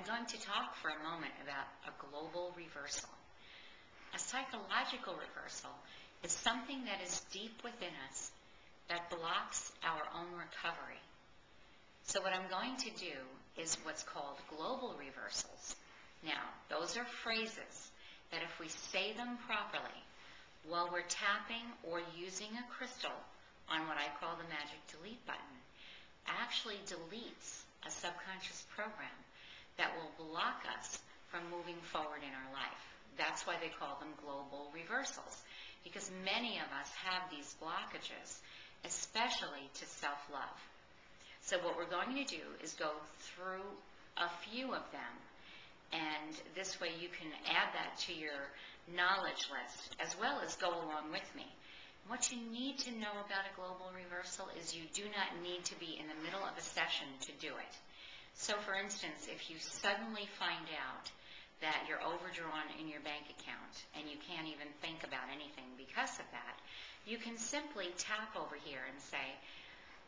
going to talk for a moment about a global reversal. A psychological reversal is something that is deep within us that blocks our own recovery. So what I'm going to do is what's called global reversals. Now, those are phrases that if we say them properly, while we're tapping or using a crystal on what I call the magic delete button, actually deletes a subconscious program that will block us from moving forward in our life. That's why they call them global reversals, because many of us have these blockages, especially to self-love. So what we're going to do is go through a few of them, and this way you can add that to your knowledge list as well as go along with me. What you need to know about a global reversal is you do not need to be in the middle of a session to do it. So for instance, if you suddenly find out that you're overdrawn in your bank account and you can't even think about anything because of that, you can simply tap over here and say,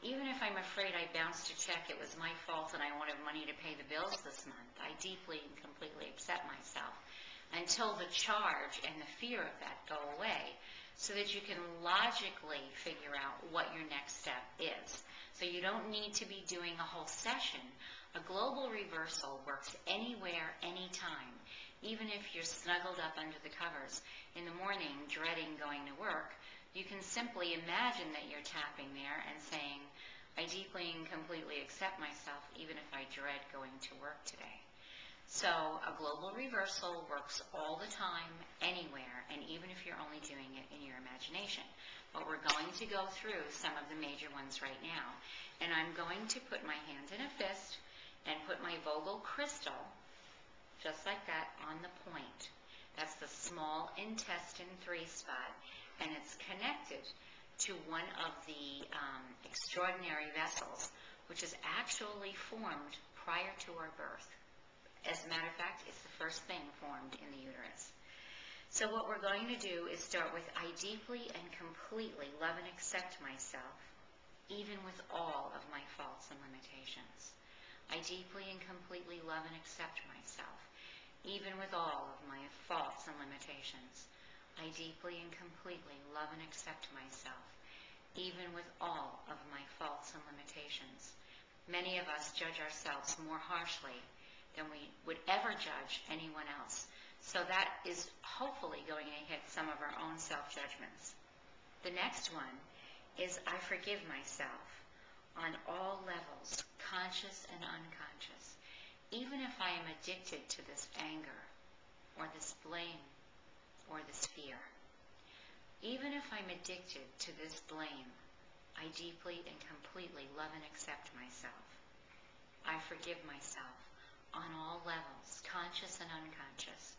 even if I'm afraid I bounced a check, it was my fault and I wanted money to pay the bills this month, I deeply and completely accept myself, until the charge and the fear of that go away, so that you can logically figure out what your next step is. So you don't need to be doing a whole session. A global reversal works anywhere, anytime. Even if you're snuggled up under the covers in the morning dreading going to work, you can simply imagine that you're tapping there and saying, I deeply and completely accept myself even if I dread going to work today. So a global reversal works all the time, anywhere, and even if you're only doing it in your imagination. But we're going to go through some of the major ones right now. And I'm going to put my hand in a fist and put my Vogel crystal, just like that, on the point. That's the small intestine 3 spot, and it's connected to one of the extraordinary vessels, which is actually formed prior to our birth. As a matter of fact, it's the first thing formed in the uterus. So what we're going to do is start with, I deeply and completely love and accept myself, even with all of my faults and limitations. I deeply and completely love and accept myself, even with all of my faults and limitations. I deeply and completely love and accept myself, even with all of my faults and limitations. Many of us judge ourselves more harshly than we would ever judge anyone else. So that is hopefully going to hit some of our own self-judgments. The next one is I forgive myself on all levels, conscious and unconscious, even if I am addicted to this anger or this blame or this fear. Even if I'm addicted to this blame, I deeply and completely love and accept myself. I forgive myself on all levels, conscious and unconscious,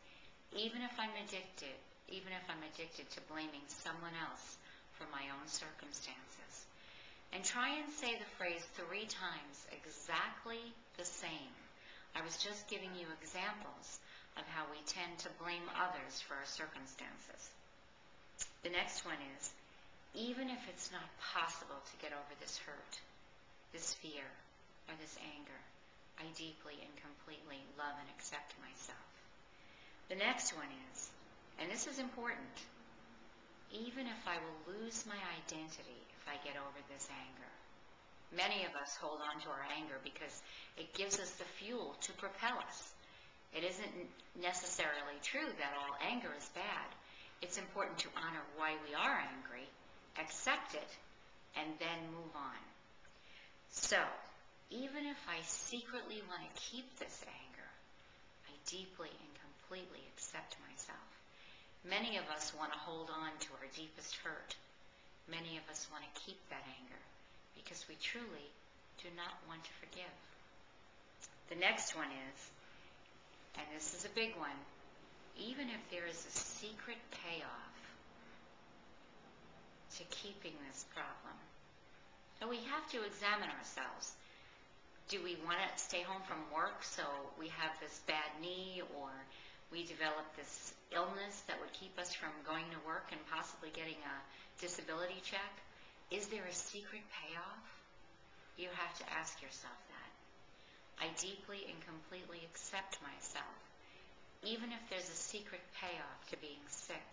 even if I'm addicted to blaming someone else for my own circumstances. And try and say the phrase 3 times exactly the same. I was just giving you examples of how we tend to blame others for our circumstances. The next one is, even if it's not possible to get over this hurt, this fear, or this anger, I deeply and completely love and accept myself. The next one is, and this is important, even if I will lose my identity if I get over this anger. Many of us hold on to our anger because it gives us the fuel to propel us. It isn't necessarily true that all anger is bad. It's important to honor why we are angry, accept it, and then move on. So, even if I secretly want to keep this anger, I deeply and completely accept myself. Many of us want to hold on to our deepest hurt. Many of us want to keep that anger because we truly do not want to forgive. The next one is, and this is a big one, even if there is a secret payoff to keeping this problem. So we have to examine ourselves. Do we want to stay home from work so we have this bad knee, or we develop this illness that would keep us from going to work and possibly getting a disability check? Is there a secret payoff? You have to ask yourself that. I deeply and completely accept myself, even if there's a secret payoff to being sick,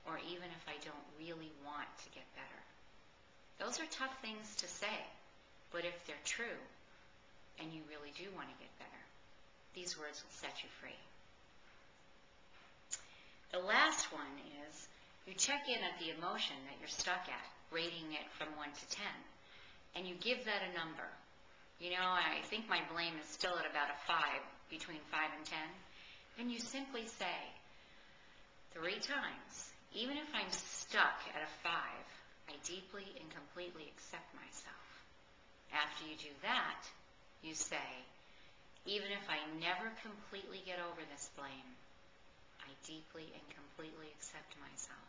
or even if I don't really want to get better. Those are tough things to say, but if they're true, and you really do want to get better, these words will set you free. The last one is, you check in at the emotion that you're stuck at, rating it from 1 to 10, and you give that a number. You know, I think my blame is still at about a 5, between 5 and 10. Then you simply say 3 times, even if I'm stuck at a 5, I deeply and completely accept myself. After you do that, you say, even if I never completely get over this blame, I deeply and completely accept myself.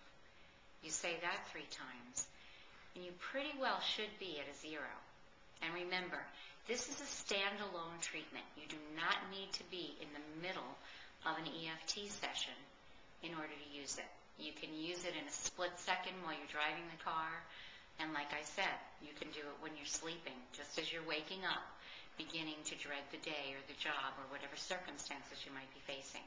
You say that 3 times, and you pretty well should be at a 0. And remember, this is a standalone treatment. You do not need to be in the middle of an EFT session in order to use it. You can use it in a split second while you're driving the car, and like I said, you can do it when you're sleeping, just as you're waking up, beginning to dread the day or the job or whatever circumstances you might be facing.